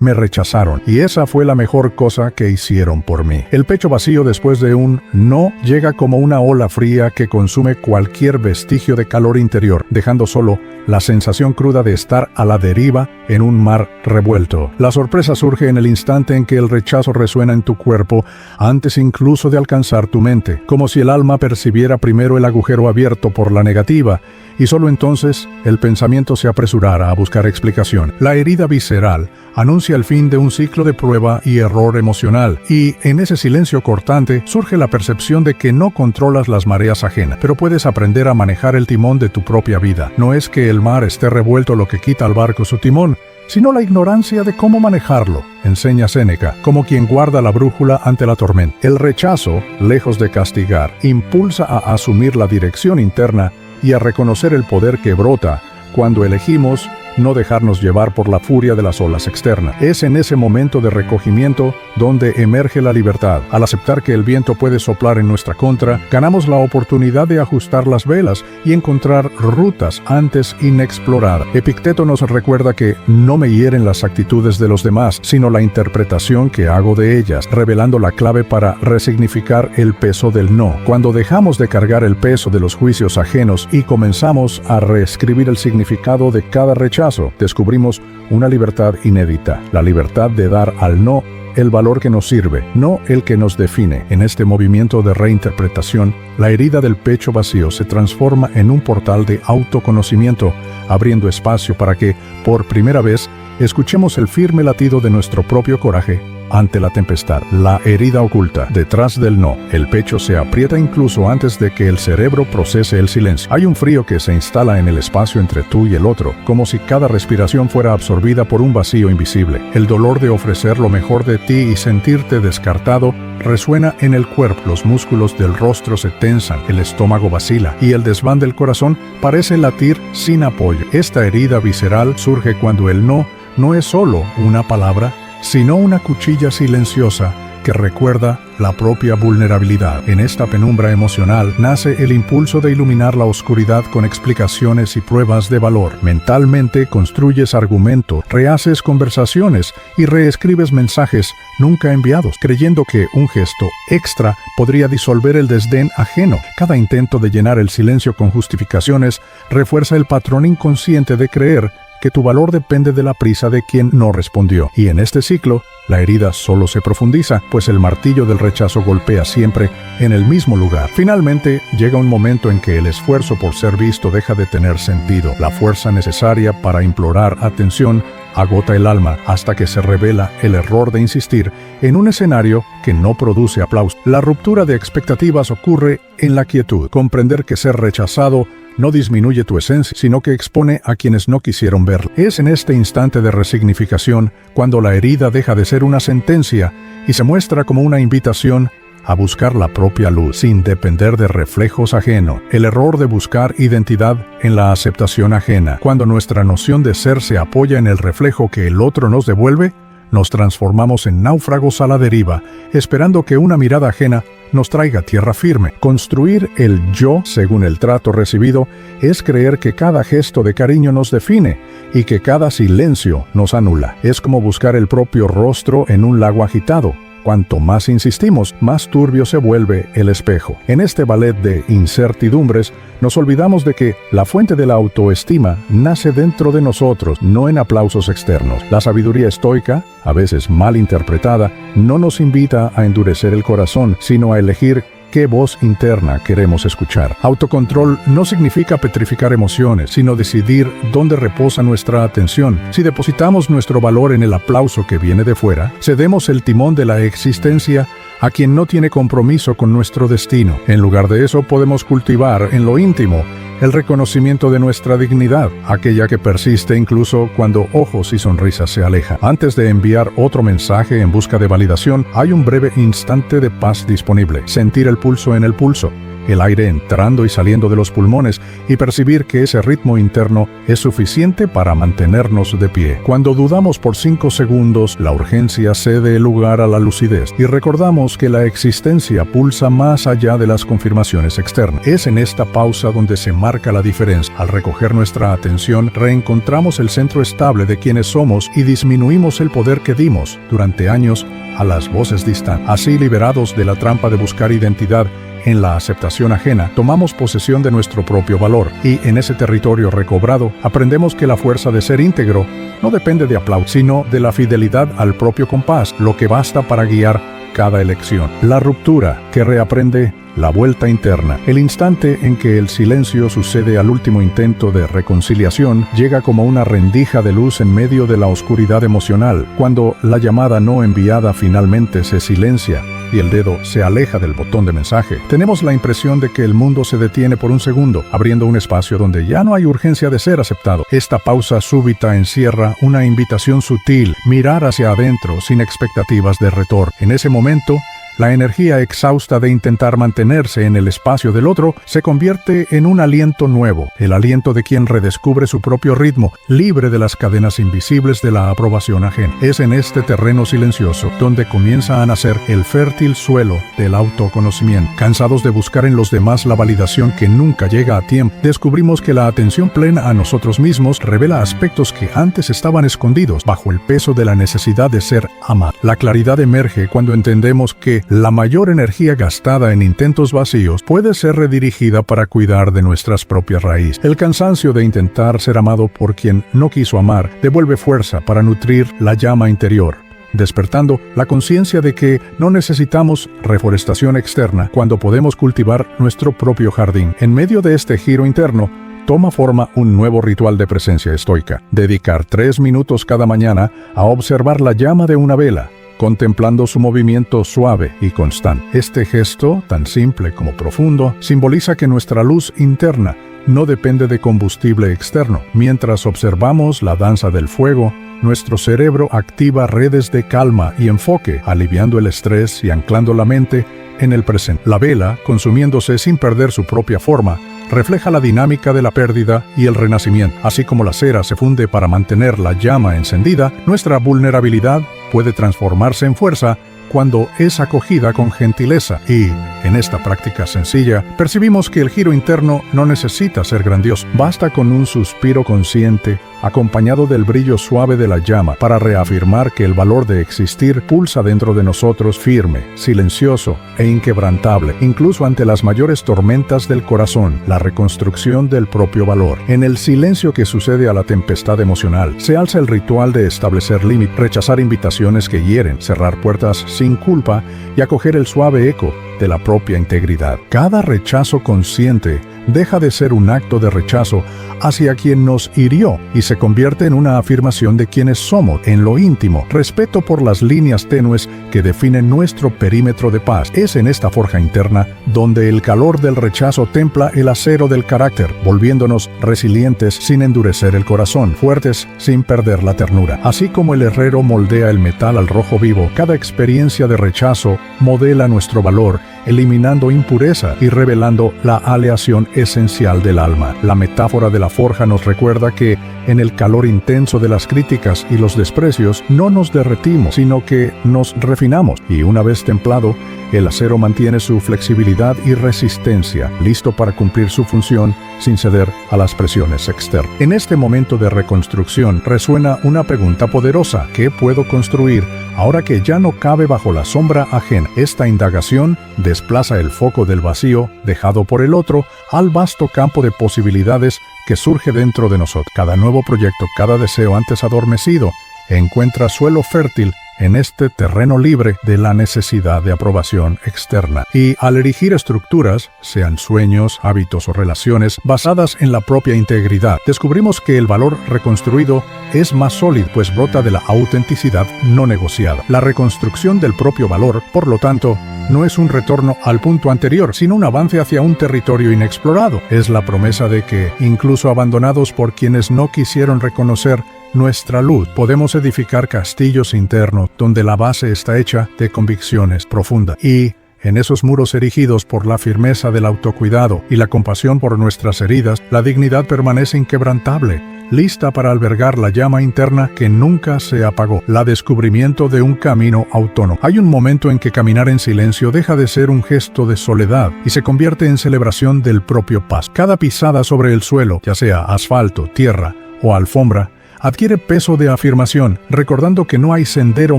me rechazaron, y esa fue la mejor cosa que hicieron por mí. El pecho vacío después de un no llega como una ola fría que consume cualquier vestigio de calor interior, dejando solo la sensación cruda de estar a la deriva en un mar revuelto. La sorpresa surge en el instante en que el rechazo resuena en tu cuerpo, antes incluso de alcanzar tu mente, como si el alma percibiera primero el agujero abierto por la negativa, y solo entonces el pensamiento se apresurara a buscar explicación. La herida visceral anuncia el fin de un ciclo de prueba y error emocional, y en ese silencio cortante surge la percepción de que no controlas las mareas ajenas, pero puedes aprender a manejar el timón de tu propia vida. No es que el mar esté revuelto lo que quita al barco su timón, sino la ignorancia de cómo manejarlo, enseña Séneca, como quien guarda la brújula ante la tormenta. El rechazo, lejos de castigar, impulsa a asumir la dirección interna y a reconocer el poder que brota cuando elegimos no dejarnos llevar por la furia de las olas externas. Es en ese momento de recogimiento donde emerge la libertad. Al aceptar que el viento puede soplar en nuestra contra, ganamos la oportunidad de ajustar las velas y encontrar rutas antes inexploradas. Epicteto nos recuerda que no me hieren las actitudes de los demás, sino la interpretación que hago de ellas, revelando la clave para resignificar el peso del no. Cuando dejamos de cargar el peso de los juicios ajenos y comenzamos a reescribir el significado de cada rechazo, descubrimos una libertad inédita, la libertad de dar al no el valor que nos sirve, no el que nos define. En este movimiento de reinterpretación, la herida del pecho vacío se transforma en un portal de autoconocimiento, abriendo espacio para que, por primera vez, escuchemos el firme latido de nuestro propio coraje ante la tempestad. La herida oculta detrás del no. El pecho se aprieta incluso antes de que el cerebro procese el silencio. Hay un frío que se instala en el espacio entre tú y el otro, como si cada respiración fuera absorbida por un vacío invisible. El dolor de ofrecer lo mejor de ti y sentirte descartado resuena en el cuerpo. Los músculos del rostro se tensan, el estómago vacila y el desván del corazón parece latir sin apoyo. Esta herida visceral surge cuando el no es solo una palabra, sino una cuchilla silenciosa que recuerda la propia vulnerabilidad. En esta penumbra emocional nace el impulso de iluminar la oscuridad con explicaciones y pruebas de valor. Mentalmente construyes argumentos, rehaces conversaciones y reescribes mensajes nunca enviados, creyendo que un gesto extra podría disolver el desdén ajeno. Cada intento de llenar el silencio con justificaciones refuerza el patrón inconsciente de creer que tu valor depende de la prisa de quien no respondió. Y en este ciclo, la herida solo se profundiza, pues el martillo del rechazo golpea siempre en el mismo lugar. Finalmente, llega un momento en que el esfuerzo por ser visto deja de tener sentido. La fuerza necesaria para implorar atención agota el alma hasta que se revela el error de insistir en un escenario que no produce aplauso. La ruptura de expectativas ocurre en la quietud. Comprender que ser rechazado no disminuye tu esencia, sino que expone a quienes no quisieron verla. Es en este instante de resignificación cuando la herida deja de ser una sentencia y se muestra como una invitación a buscar la propia luz, sin depender de reflejos ajenos. El error de buscar identidad en la aceptación ajena. Cuando nuestra noción de ser se apoya en el reflejo que el otro nos devuelve, nos transformamos en náufragos a la deriva, esperando que una mirada ajena nos traiga tierra firme. Construir el yo según el trato recibido es creer que cada gesto de cariño nos define y que cada silencio nos anula. Es como buscar el propio rostro en un lago agitado. Cuanto más insistimos, más turbio se vuelve el espejo. En este ballet de incertidumbres, nos olvidamos de que la fuente de la autoestima nace dentro de nosotros, no en aplausos externos. La sabiduría estoica, a veces mal interpretada, no nos invita a endurecer el corazón, sino a elegir qué voz interna queremos escuchar. Autocontrol no significa petrificar emociones, sino decidir dónde reposa nuestra atención. Si depositamos nuestro valor en el aplauso que viene de fuera, cedemos el timón de la existencia a quien no tiene compromiso con nuestro destino. En lugar de eso, podemos cultivar en lo íntimo el reconocimiento de nuestra dignidad, aquella que persiste incluso cuando ojos y sonrisas se alejan. Antes de enviar otro mensaje en busca de validación, hay un breve instante de paz disponible. Sentir el pulso en el pulso. el aire entrando y saliendo de los pulmones y percibir que ese ritmo interno es suficiente para mantenernos de pie. Cuando dudamos por 5 segundos, la urgencia cede lugar a la lucidez y recordamos que la existencia pulsa más allá de las confirmaciones externas. Es en esta pausa donde se marca la diferencia. Al recoger nuestra atención, reencontramos el centro estable de quienes somos y disminuimos el poder que dimos durante años a las voces distantes. Así, liberados de la trampa de buscar identidad en la aceptación ajena, tomamos posesión de nuestro propio valor y en ese territorio recobrado aprendemos que la fuerza de ser íntegro no depende de aplauso, sino de la fidelidad al propio compás, lo que basta para guiar cada elección. La ruptura que reaprende la vuelta interna. El instante en que el silencio sucede al último intento de reconciliación llega como una rendija de luz en medio de la oscuridad emocional, cuando la llamada no enviada finalmente se silencia y el dedo se aleja del botón de mensaje. Tenemos la impresión de que el mundo se detiene por un segundo, abriendo un espacio donde ya no hay urgencia de ser aceptado. Esta pausa súbita encierra una invitación sutil, mirar hacia adentro sin expectativas de retorno. En ese momento, la energía exhausta de intentar mantenerse en el espacio del otro se convierte en un aliento nuevo, el aliento de quien redescubre su propio ritmo, libre de las cadenas invisibles de la aprobación ajena. Es en este terreno silencioso donde comienza a nacer el fértil suelo del autoconocimiento. Cansados de buscar en los demás la validación que nunca llega a tiempo, descubrimos que la atención plena a nosotros mismos revela aspectos que antes estaban escondidos bajo el peso de la necesidad de ser amados. La claridad emerge cuando entendemos que la mayor energía gastada en intentos vacíos puede ser redirigida para cuidar de nuestras propias raíces. El cansancio de intentar ser amado por quien no quiso amar devuelve fuerza para nutrir la llama interior, despertando la conciencia de que no necesitamos reforestación externa cuando podemos cultivar nuestro propio jardín. En medio de este giro interno, toma forma un nuevo ritual de presencia estoica. Dedicar 3 minutos cada mañana a observar la llama de una vela, contemplando su movimiento suave y constante. Este gesto, tan simple como profundo, simboliza que nuestra luz interna no depende de combustible externo. Mientras observamos la danza del fuego, nuestro cerebro activa redes de calma y enfoque, aliviando el estrés y anclando la mente en el presente. La vela, consumiéndose sin perder su propia forma, refleja la dinámica de la pérdida y el renacimiento. Así como la cera se funde para mantener la llama encendida, nuestra vulnerabilidad puede transformarse en fuerza cuando es acogida con gentileza. Y, en esta práctica sencilla, percibimos que el giro interno no necesita ser grandioso. Basta con un suspiro consciente, acompañado del brillo suave de la llama, para reafirmar que el valor de existir pulsa dentro de nosotros firme, silencioso e inquebrantable, incluso ante las mayores tormentas del corazón. La reconstrucción del propio valor. En el silencio que sucede a la tempestad emocional, se alza el ritual de establecer límites, rechazar invitaciones que hieren, cerrar puertas sin culpa y acoger el suave eco de la propia integridad. Cada rechazo consciente deja de ser un acto de rechazo hacia quien nos hirió y se convierte en una afirmación de quienes somos en lo íntimo, respeto por las líneas tenues que definen nuestro perímetro de paz. Es en esta forja interna donde el calor del rechazo templa el acero del carácter, volviéndonos resilientes sin endurecer el corazón, fuertes sin perder la ternura. Así como el herrero moldea el metal al rojo vivo, cada experiencia de rechazo modela nuestro valor, eliminando impureza y revelando la aleación esencial del alma. La metáfora de la forja nos recuerda que en el calor intenso de las críticas y los desprecios no nos derretimos, sino que nos refinamos, y una vez templado, el acero mantiene su flexibilidad y resistencia, listo para cumplir su función sin ceder a las presiones externas. En este momento de reconstrucción resuena una pregunta poderosa: ¿qué puedo construir ahora que ya no cabe bajo la sombra ajena? Esta indagación desplaza el foco del vacío dejado por el otro al vasto campo de posibilidades que surge dentro de nosotros. Cada nuevo proyecto, cada deseo antes adormecido, encuentra suelo fértil en este terreno libre de la necesidad de aprobación externa. Y al erigir estructuras, sean sueños, hábitos o relaciones, basadas en la propia integridad, descubrimos que el valor reconstruido es más sólido, pues brota de la autenticidad no negociada. La reconstrucción del propio valor, por lo tanto, no es un retorno al punto anterior, sino un avance hacia un territorio inexplorado. Es la promesa de que, incluso abandonados por quienes no quisieron reconocer nuestra luz, podemos edificar castillos internos donde la base está hecha de convicciones profundas. Y En esos muros erigidos por la firmeza del autocuidado y la compasión por nuestras heridas, la dignidad permanece inquebrantable, lista para albergar la llama interna que nunca se apagó, la descubrimiento de un camino autónomo. Hay un momento en que caminar en silencio deja de ser un gesto de soledad y se convierte en celebración del propio paso. Cada pisada sobre el suelo, ya sea asfalto, tierra o alfombra, adquiere peso de afirmación, recordando que no hay sendero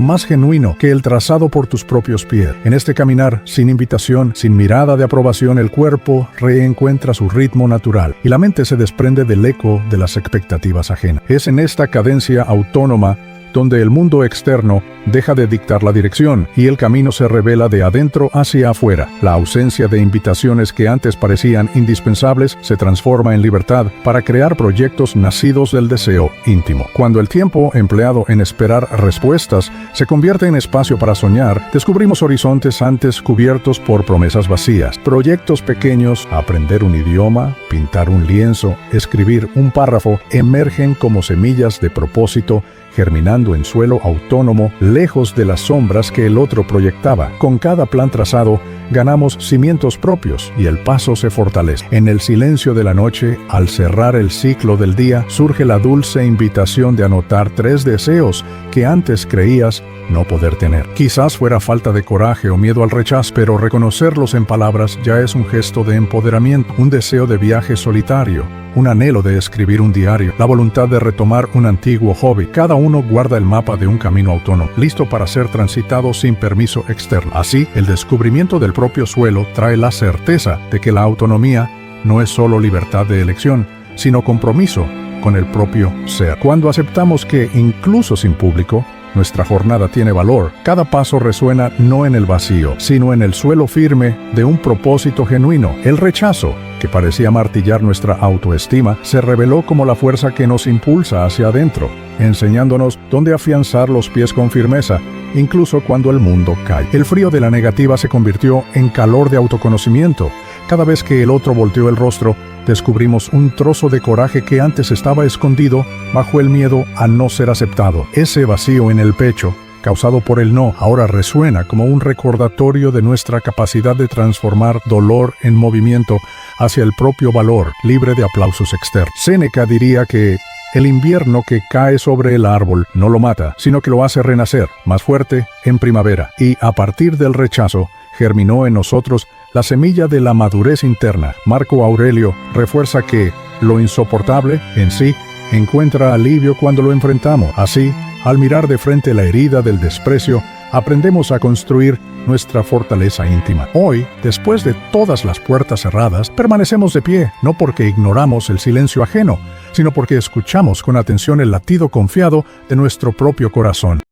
más genuino que el trazado por tus propios pies. En este caminar, sin invitación, sin mirada de aprobación, el cuerpo reencuentra su ritmo natural y la mente se desprende del eco de las expectativas ajenas. Es en esta cadencia autónoma donde el mundo externo deja de dictar la dirección y el camino se revela de adentro hacia afuera. La ausencia de invitaciones que antes parecían indispensables se transforma en libertad para crear proyectos nacidos del deseo íntimo. Cuando el tiempo empleado en esperar respuestas se convierte en espacio para soñar, descubrimos horizontes antes cubiertos por promesas vacías. Proyectos pequeños, aprender un idioma, pintar un lienzo, escribir un párrafo, emergen como semillas de propósito, germinando en suelo autónomo, lejos de las sombras que el otro proyectaba. Con cada plan trazado, ganamos cimientos propios y el paso se fortalece. En el silencio de la noche, al cerrar el ciclo del día, surge la dulce invitación de anotar 3 deseos que antes creías no poder tener. Quizás fuera falta de coraje o miedo al rechazo, pero reconocerlos en palabras ya es un gesto de empoderamiento, un deseo de viaje solitario, un anhelo de escribir un diario, la voluntad de retomar un antiguo hobby. Cada uno guarda el mapa de un camino autónomo, listo para ser transitado sin permiso externo. Así, el descubrimiento del propio suelo trae la certeza de que la autonomía no es solo libertad de elección, sino compromiso con el propio ser. Cuando aceptamos que, incluso sin público, nuestra jornada tiene valor, cada paso resuena no en el vacío, sino en el suelo firme de un propósito genuino. El rechazo, que parecía martillar nuestra autoestima, se reveló como la fuerza que nos impulsa hacia adentro, enseñándonos dónde afianzar los pies con firmeza, incluso cuando el mundo cae. El frío de la negativa se convirtió en calor de autoconocimiento. Cada vez que el otro volteó el rostro, descubrimos un trozo de coraje que antes estaba escondido bajo el miedo a no ser aceptado. Ese vacío en el pecho, causado por el no, ahora resuena como un recordatorio de nuestra capacidad de transformar dolor en movimiento hacia el propio valor, libre de aplausos externos. Séneca diría que el invierno que cae sobre el árbol no lo mata, sino que lo hace renacer, más fuerte, en primavera. Y a partir del rechazo, germinó en nosotros la semilla de la madurez interna. Marco Aurelio refuerza que lo insoportable en sí encuentra alivio cuando lo enfrentamos. Así, al mirar de frente la herida del desprecio, aprendemos a construir nuestra fortaleza íntima. Hoy, después de todas las puertas cerradas, permanecemos de pie, no porque ignoramos el silencio ajeno, sino porque escuchamos con atención el latido confiado de nuestro propio corazón.